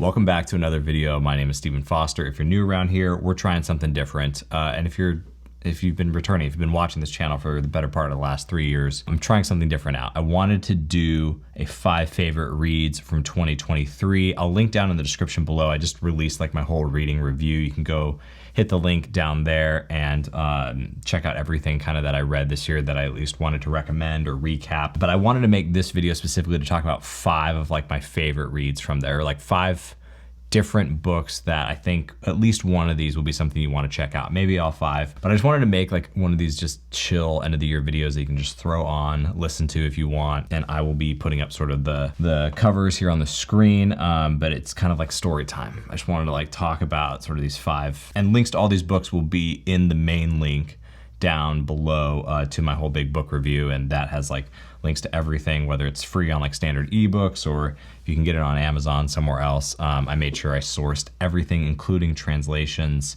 Welcome back to another video. My name is Stephen Foster. If you're new around here, we're trying something different. And if you've been returning, if you've been watching this channel for the better part of the last 3 years, I'm trying something different out. I wanted to do a 5 favorite reads from 2023. I'll link down in the description below. I just released like my whole reading review. You can go hit the link down there and check out everything kind of that I read this year that I at least wanted to recommend or recap. But I wanted to make this video specifically to talk about 5 of like my favorite reads from there, like 5 different books that I think at least one of these will be something you want to check out. Maybe all 5, but I just wanted to make like one of these just chill end of the year videos that you can just throw on, listen to if you want. And I will be putting up sort of the covers here on the screen, but it's kind of like story time. I just wanted to like talk about sort of these 5, and links to all these books will be in the main link down below to my whole big book review, and that has like links to everything, whether it's free on like standard ebooks or if you can get it on Amazon somewhere else. I made sure I sourced everything, including translations,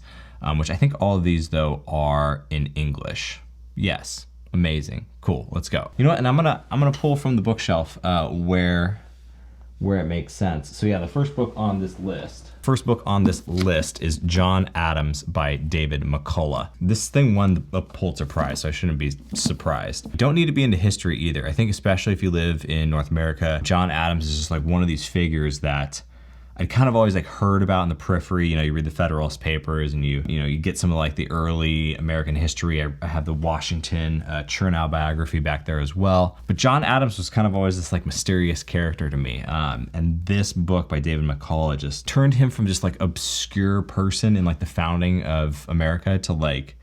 which I think all of these though are in English. Yes, amazing, cool. Let's go. You know what? And I'm gonna pull from the bookshelf where it makes sense. So yeah, the first book on this list is John Adams by David McCullough. This thing won a Pulitzer Prize, so I shouldn't be surprised. You don't need to be into history either. I think especially if you live in North America, John Adams is just like one of these figures that I kind of always like heard about in the periphery. You know, you read the Federalist Papers and you get some of like the early American history. I have the Washington Chernow biography back there as well. But John Adams was kind of always this like mysterious character to me. And this book by David McCullough just turned him from just like obscure person in like the founding of America to like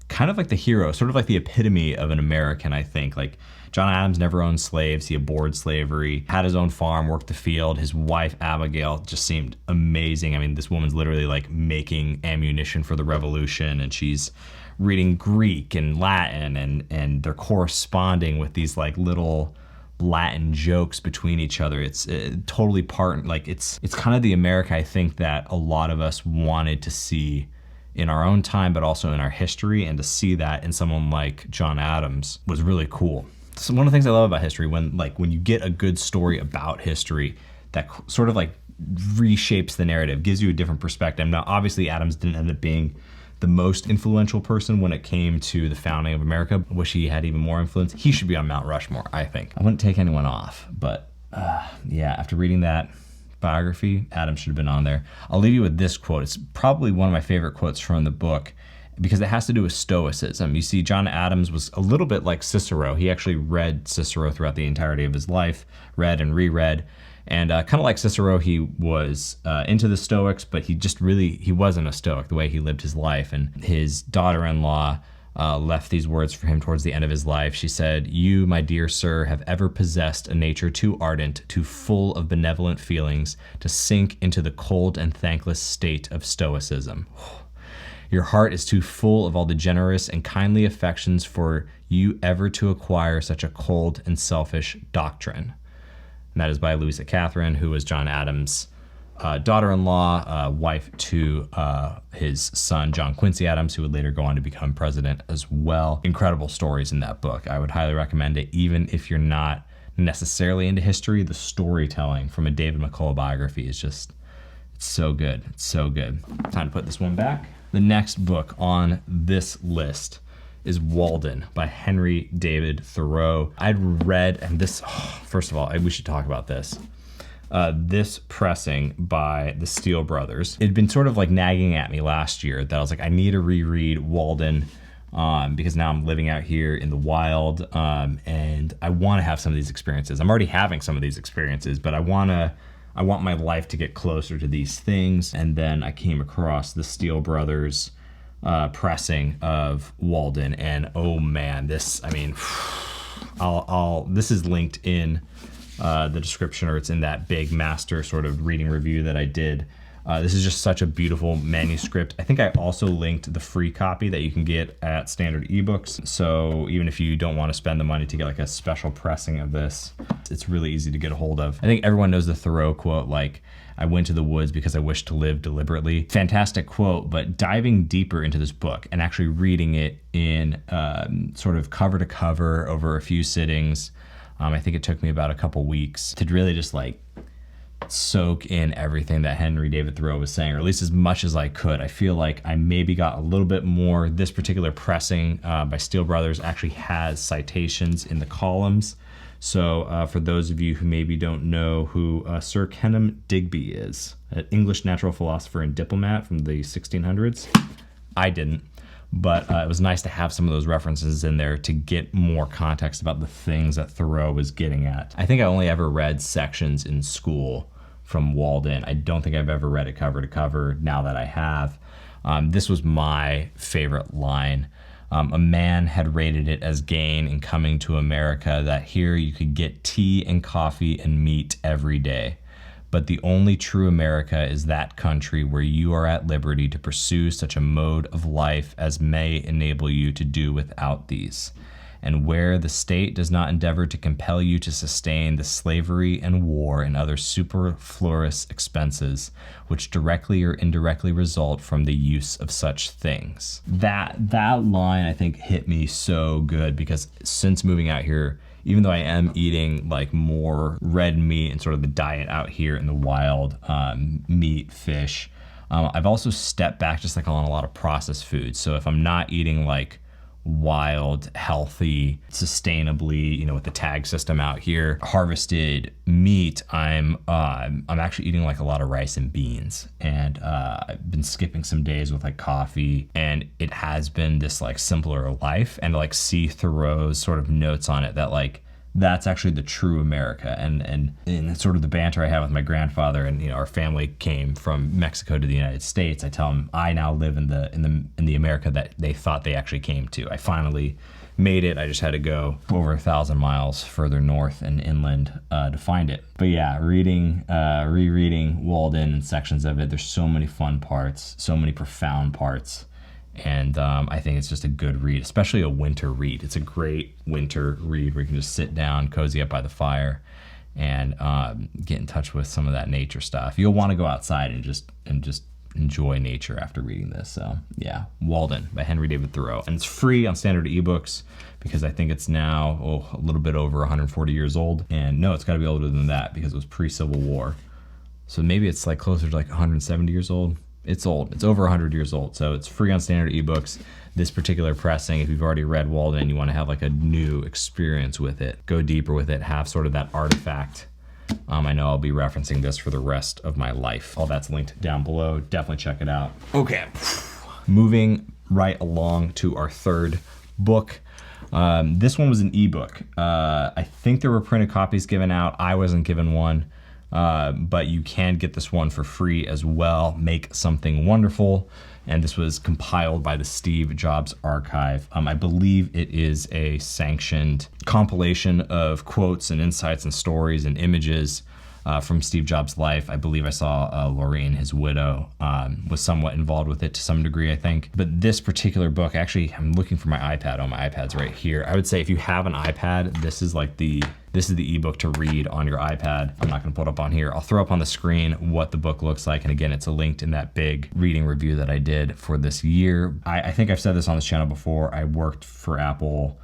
kind of like the hero, sort of like the epitome of an American, I think. Like John Adams never owned slaves. He abhorred slavery, had his own farm, worked the field. His wife, Abigail, just seemed amazing. I mean, this woman's literally like making ammunition for the revolution, and she's reading Greek and Latin, and they're corresponding with these like little Latin jokes between each other. It's totally it's kind of the America I think that a lot of us wanted to see in our own time, but also in our history, and to see that in someone like John Adams was really cool. So one of the things I love about history, when you get a good story about history that sort of like reshapes the narrative, gives you a different perspective. Now, obviously Adams didn't end up being the most influential person when it came to the founding of America. I wish he had even more influence. He should be on Mount Rushmore, I think. I wouldn't take anyone off, but yeah, after reading that biography, Adams should have been on there. I'll leave you with this quote. It's probably one of my favorite quotes from the book because it has to do with Stoicism. You see, John Adams was a little bit like Cicero. He actually read Cicero throughout the entirety of his life, read and reread. And kind of like Cicero, he was into the Stoics, but he wasn't a Stoic the way he lived his life. And his daughter-in-law left these words for him towards the end of his life. She said, "You, my dear sir, have ever possessed a nature too ardent, too full of benevolent feelings, to sink into the cold and thankless state of Stoicism. Your heart is too full of all the generous and kindly affections for you ever to acquire such a cold and selfish doctrine." And that is by Louisa Catherine, who was John Adams' daughter-in-law, wife to his son, John Quincy Adams, who would later go on to become president as well. Incredible stories in that book. I would highly recommend it, even if you're not necessarily into history. The storytelling from a David McCullough biography is just, it's so good. It's so good. Time to put this one back. The next book on this list is Walden by Henry David Thoreau. I'd read, and this, first of all, we should talk about this. This pressing by the Steele brothers. It had been sort of like nagging at me last year that I was like, I need to reread Walden because now I'm living out here in the wild, and I want to have some of these experiences. I'm already having some of these experiences, but I want my life to get closer to these things. And then I came across the Steele brothers pressing of Walden, and oh man, this is linked in the description, or it's in that big master sort of reading review that I did. This is just such a beautiful manuscript. I think I also linked the free copy that you can get at standard ebooks. So even if you don't want to spend the money to get like a special pressing of this, it's really easy to get a hold of. I think everyone knows the Thoreau quote, like, "I went to the woods because I wished to live deliberately." Fantastic quote, but diving deeper into this book and actually reading it in sort of cover to cover over a few sittings, I think it took me about a couple weeks to really just like soak in everything that Henry David Thoreau was saying, or at least as much as I could. I feel like I maybe got a little bit more. This particular pressing by Steele Brothers actually has citations in the columns. So for those of you who maybe don't know who Sir Kenelm Digby is, an English natural philosopher and diplomat from the 1600s, I didn't. But it was nice to have some of those references in there to get more context about the things that Thoreau was getting at. I think I only ever read sections in school from Walden. I don't think I've ever read it cover to cover. Now that I have, this was my favorite line. A man had rated it as gain in coming to America that here you could get tea and coffee and meat every day. But the only true America is that country where you are at liberty to pursue such a mode of life as may enable you to do without these, and where the state does not endeavor to compel you to sustain the slavery and war and other superfluous expenses which directly or indirectly result from the use of such things. That line I think hit me so good, because since moving out here, even though I am eating like more red meat and sort of the diet out here in the wild, meat, fish, I've also stepped back just like on a lot of processed foods. So if I'm not eating like wild, healthy, sustainably, with the tag system out here, harvested meat, I'm actually eating like a lot of rice and beans, and I've been skipping some days with like coffee, and it has been this like simpler life. And to like see Thoreau's sort of notes on it, that like that's actually the true America. And in sort of the banter I have with my grandfather, and our family came from Mexico to the United States, I tell him I now live in the America that they thought they actually came to. I finally made it. I just had to go over 1,000 miles further north and inland to find it. But yeah, rereading Walden and sections of it, there's so many fun parts, so many profound parts. And I think it's just a good read, especially a winter read. It's a great winter read where you can just sit down, cozy up by the fire, and get in touch with some of that nature stuff. You'll want to go outside and just enjoy nature after reading this. So yeah, Walden by Henry David Thoreau. And it's free on standard ebooks, because I think it's now a little bit over 140 years old. And no, it's got to be older than that, because it was pre-Civil War. So maybe it's like closer to like 170 years old. It's old. It's over 100 years old. So it's free on standard ebooks. This particular pressing, if you've already read Walden and you want to have like a new experience with it, go deeper with it, have sort of that artifact. I know I'll be referencing this for the rest of my life. All that's linked down below. Definitely check it out. Okay, moving right along to our third book. This one was an ebook. I think there were printed copies given out. I wasn't given one. But you can get this one for free as well. Make Something Wonderful. And this was compiled by the Steve Jobs Archive. I believe it is a sanctioned compilation of quotes and insights and stories and images from Steve Jobs' life. I believe I saw Lorraine, his widow, was somewhat involved with it to some degree, I think. But this particular book, actually, I'm looking for my iPad. Oh, my iPad's right here. I would say if you have an iPad, this is the ebook to read on your iPad. I'm not gonna put it up on here. I'll throw up on the screen what the book looks like. And again, it's linked in that big reading review that I did for this year. I think I've said this on this channel before. I worked for Apple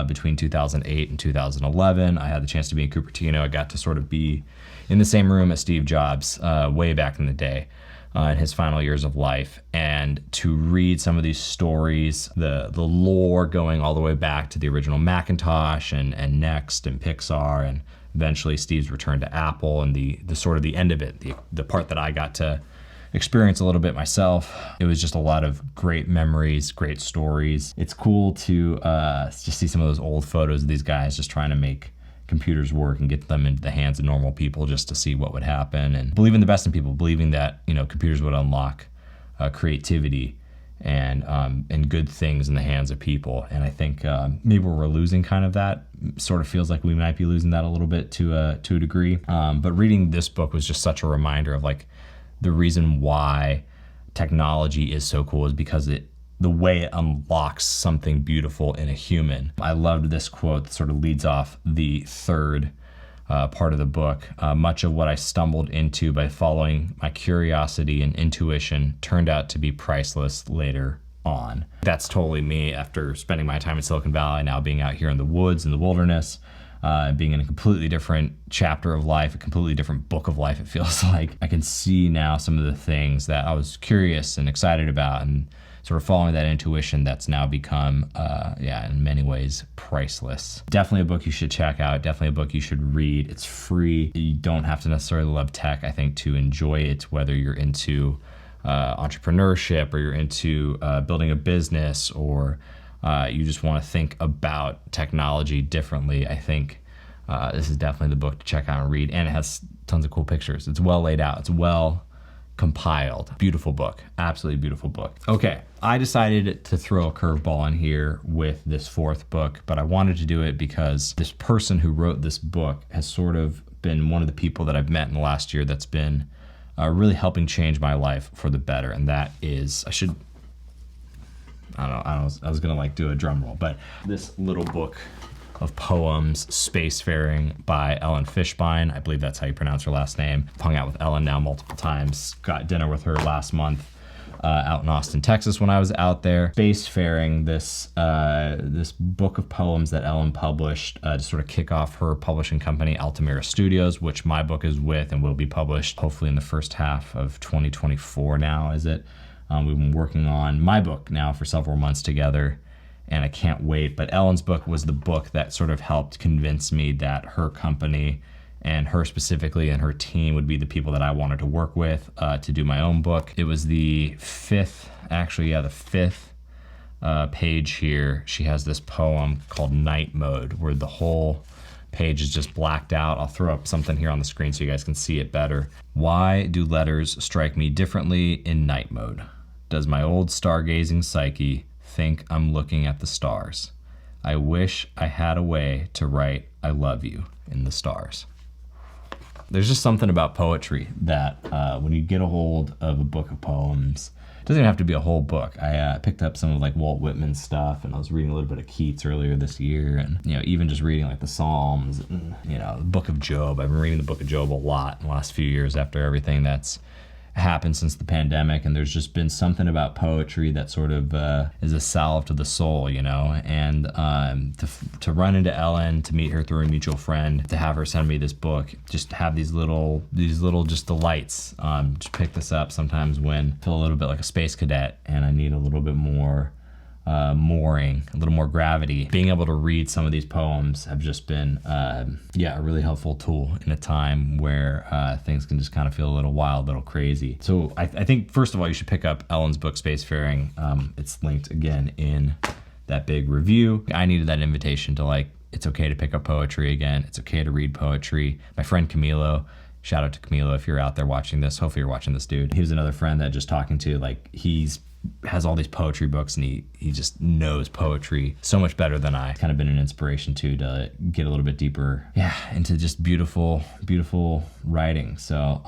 between 2008 and 2011. I had the chance to be in Cupertino. I got to sort of be in the same room as Steve Jobs way back in the day. In his final years of life, and to read some of these stories, the lore going all the way back to the original Macintosh and Next and Pixar, and eventually Steve's return to Apple, and the sort of the end of it, the part that I got to experience a little bit myself. It was just a lot of great memories, great stories. It's cool to just see some of those old photos of these guys just trying to make computers work and get them into the hands of normal people, just to see what would happen, and believing the best in people, believing that computers would unlock creativity and good things in the hands of people. And I think maybe we're losing kind of that. Sort of feels like we might be losing that a little bit to a degree. But reading this book was just such a reminder of like the reason why technology is so cool is because the way it unlocks something beautiful in a human. I loved this quote that sort of leads off the third part of the book. Much of what I stumbled into by following my curiosity and intuition turned out to be priceless later on. That's totally me after spending my time in Silicon Valley, now being out here in the woods, in the wilderness. being in a completely different chapter of life, a completely different book of life, it feels like. I can see now some of the things that I was curious and excited about, and sort of following that intuition that's now become, in many ways, priceless. Definitely a book you should check out. Definitely a book you should read. It's free. You don't have to necessarily love tech, I think, to enjoy it, whether you're into entrepreneurship or you're into building a business, or you just want to think about technology differently. I think this is definitely the book to check out and read, and it has tons of cool pictures. It's well laid out. It's well compiled. Beautiful book. Absolutely beautiful book. Okay, I decided to throw a curveball in here with this fourth book, but I wanted to do it because this person who wrote this book has sort of been one of the people that I've met in the last year that's been really helping change my life for the better, and that is, I was gonna like do a drum roll, but this little book of poems, Spacefaring by Fishbein. I believe that's how you pronounce her last name. I've hung out with Ellen now multiple times. Got dinner with her last month out in Austin, Texas when I was out there. Spacefaring, this book of poems that Ellen published to sort of kick off her publishing company, Altamira Studios, which my book is with and will be published hopefully in the first half of 2024 now, is it? We've been working on my book now for several months together, and I can't wait. But Ellen's book was the book that sort of helped convince me that her company and her specifically and her team would be the people that I wanted to work with to do my own book. It was the fifth page here. She has this poem called Night Mode, where the whole page is just blacked out. I'll throw up something here on the screen so you guys can see it better. Why do letters strike me differently in night mode? Does my old stargazing psyche think I'm looking at the stars? I wish I had a way to write I love you in the stars. There's just something about poetry that when you get a hold of a book of poems, it doesn't even have to be a whole book. I picked up some of like Walt Whitman's stuff, and I was reading a little bit of Keats earlier this year, and even just reading like the Psalms and the book of Job. I've been reading the book of Job a lot in the last few years after everything that's happened since the pandemic, and there's just been something about poetry that sort of is a salve to the soul, and to run into Ellen, to meet her through a mutual friend, to have her send me this book, just have these little just delights. Just pick this up sometimes when I feel a little bit like a space cadet and I need a little bit more mooring, a little more gravity. Being able to read some of these poems have just been a really helpful tool in a time where things can just kind of feel a little wild, a little crazy. So I think first of all you should pick up Ellen's book Spacefaring. It's linked again in that big review. I needed that invitation to it's okay to pick up poetry again. It's okay to read poetry. My friend Camilo, shout out to Camilo if you're out there watching this. Hopefully you're watching this, dude. He was another friend that just talking to, he's has all these poetry books, and he just knows poetry so much better than I. Kind of been an inspiration too to get a little bit deeper into just beautiful writing. So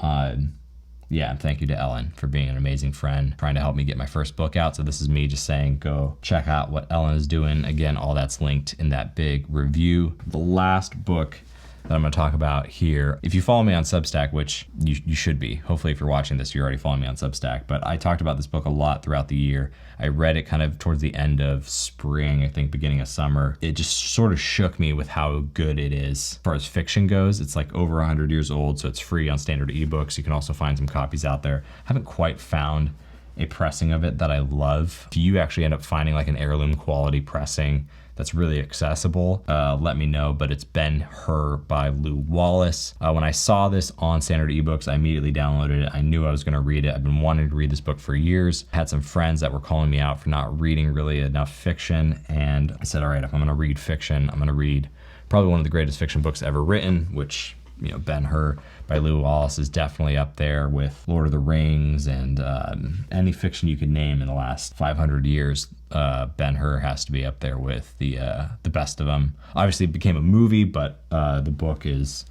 thank you to Ellen for being an amazing friend, trying to help me get my first book out. So this is me just saying, go check out what Ellen is doing. Again, all that's linked in that big review. The last book that I'm going to talk about here. If you follow me on Substack, which you should be, hopefully if you're watching this, you're already following me on Substack, but I talked about this book a lot throughout the year. I read it kind of towards the end of spring, I think beginning of summer. It just sort of shook me with how good it is. As far as fiction goes, it's like over 100 years old, so it's free on standard ebooks. You can also find some copies out there. I haven't quite found a pressing of it that I love. If you actually end up finding like an heirloom quality pressing that's really accessible, let me know. But it's Ben Hur by Lew Wallace. When I saw this on standard ebooks, I immediately downloaded it. I knew I was gonna read it. I've been wanting to read this book for years. I had some friends that were calling me out for not reading really enough fiction, and I said, all right, if I'm gonna read fiction, I'm gonna read probably one of the greatest fiction books ever written, which Ben Hur by Lew Wallace is definitely up there with Lord of the Rings and any fiction you could name in the last 500 years. Ben Hur has to be up there with the best of them. Obviously it became a movie, but the book is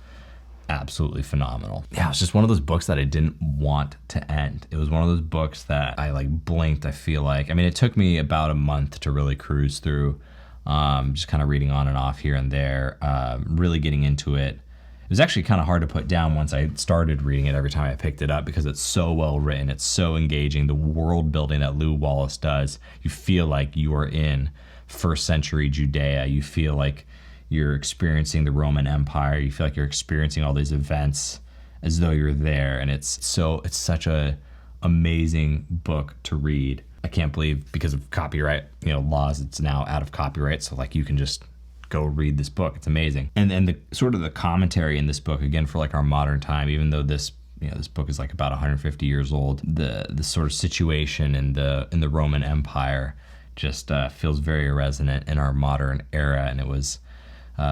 absolutely phenomenal. Yeah, it's just one of those books that I didn't want to end. It was one of those books that I blinked, I feel like. I mean, it took me about a month to really cruise through, just kind of reading on and off here and there, really getting into it. It was actually kind of hard to put down once I started reading it every time I picked it up, because it's so well written, it's so engaging. The world building that Lew Wallace does, you feel like you are in first century Judea. You feel like You're experiencing the Roman Empire. You feel like you're experiencing all these events as though you're there. And it's such a amazing book to read. I can't believe because of copyright, laws, it's now out of copyright. So like you can just go read this book. It's amazing. And the sort of the commentary in this book, again, for like our modern time, even though this book is like about 150 years old, the sort of situation in the Roman Empire just feels very resonant in our modern era. And it was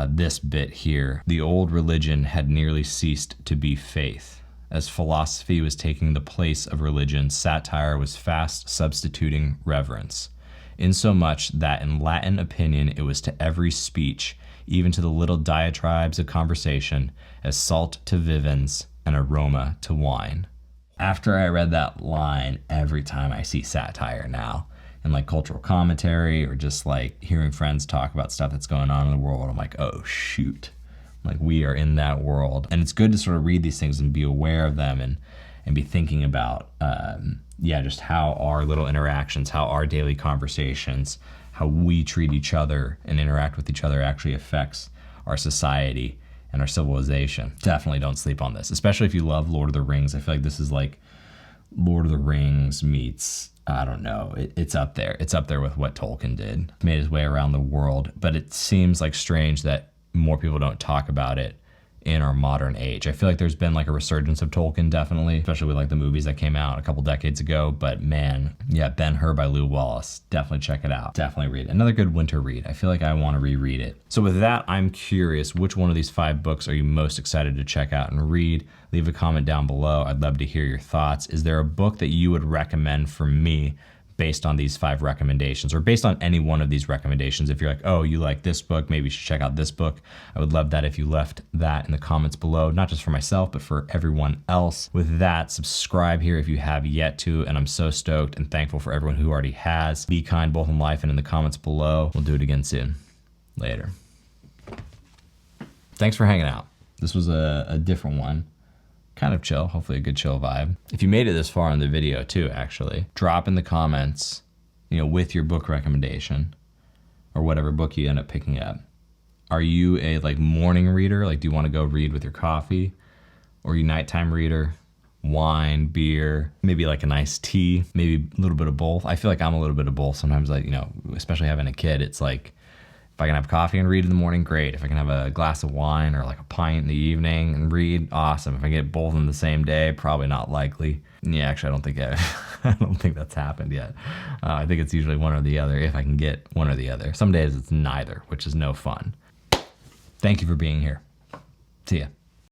this bit here. The old religion had nearly ceased to be faith. As philosophy was taking the place of religion, satire was fast substituting reverence, insomuch that in Latin opinion it was to every speech, even to the little diatribes of conversation, as salt to vivens and aroma to wine. After I read that line, every time I see satire now, in like cultural commentary or just like hearing friends talk about stuff that's going on in the world, I'm like, oh shoot. Like we are in that world. And it's good to sort of read these things and be aware of them and be thinking about, just how our little interactions, how our daily conversations, how we treat each other and interact with each other actually affects our society and our civilization. Definitely don't sleep on this, especially if you love Lord of the Rings. I feel like this is like Lord of the Rings meets, I don't know, it's up there. It's up there with what Tolkien did. He made his way around the world, but it seems like strange that more people don't talk about it in our modern age. I feel like there's been like a resurgence of Tolkien, definitely, especially with like the movies that came out a couple decades ago. But man, yeah, Ben-Hur by Lew Wallace. Definitely check it out. Definitely read it. Another good winter read. I feel like I want to reread it. So with that, I'm curious, which one of these 5 books are you most excited to check out and read? Leave a comment down below. I'd love to hear your thoughts. Is there a book that you would recommend for me based on these 5 recommendations, or based on any one of these recommendations? If you're like, oh, you like this book, maybe you should check out this book. I would love that if you left that in the comments below, not just for myself, but for everyone else. With that, subscribe here if you have yet to, and I'm so stoked and thankful for everyone who already has. Be kind both in life and in the comments below. We'll do it again soon. Later. Thanks for hanging out. This was a different one. Kind of chill, hopefully a good chill vibe. If you made it this far in the video too, actually, drop in the comments, with your book recommendation or whatever book you end up picking up. Are you a like morning reader? Like, do you want to go read with your coffee? Or are you nighttime reader? Wine, beer, maybe like a nice tea, maybe a little bit of both. I feel like I'm a little bit of both. Sometimes like, especially having a kid, it's like, if I can have coffee and read in the morning, great. If I can have a glass of wine or like a pint in the evening and read, awesome. If I get both in the same day, probably not likely. Yeah, actually, I don't think that's happened yet. I think it's usually one or the other, if I can get one or the other. Some days it's neither, which is no fun. Thank you for being here. See ya.